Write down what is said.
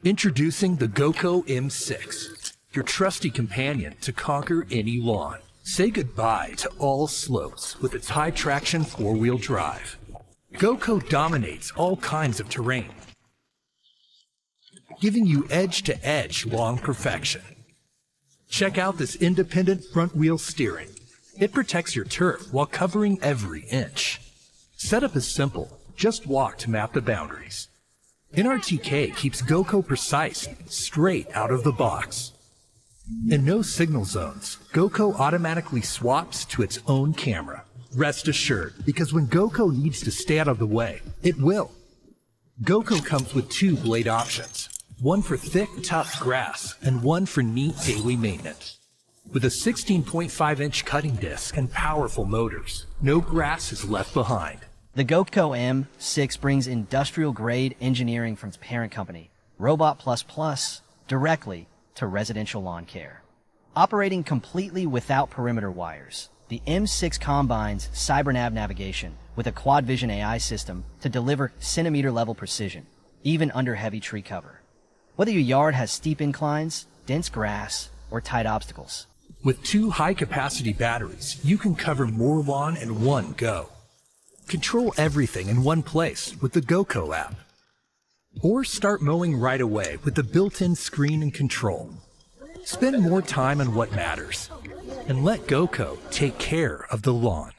Introducing the GOKO M6, your trusty companion to conquer any lawn. Say goodbye to all slopes with its high-traction four-wheel drive. GOKO dominates all kinds of terrain, giving you edge-to-edge lawn perfection. Check out this independent front-wheel steering. It protects your turf while covering every inch. Setup is simple. Just walk to map the boundaries. RTK keeps GOKO precise, straight out of the box. In no signal zones, GOKO automatically swaps to its own camera. Rest assured, because when GOKO needs to stay out of the way, it will. GOKO comes with two blade options, one for thick, tough grass and one for neat daily maintenance. With a 16.5-inch cutting disc and powerful motors, no grass is left behind. The GOKO M6 brings industrial-grade engineering from its parent company, Robot++, directly to residential lawn care. Operating completely without perimeter wires, the M6 combines CyberNav navigation with a QuadVision AI system to deliver centimeter-level precision, even under heavy tree cover. Whether your yard has steep inclines, dense grass, or tight obstacles. With two high-capacity batteries, you can cover more lawn in one go. Control everything in one place with the GOKO app. Or start mowing right away with the built-in screen and control. Spend more time on what matters, and let GOKO take care of the lawn.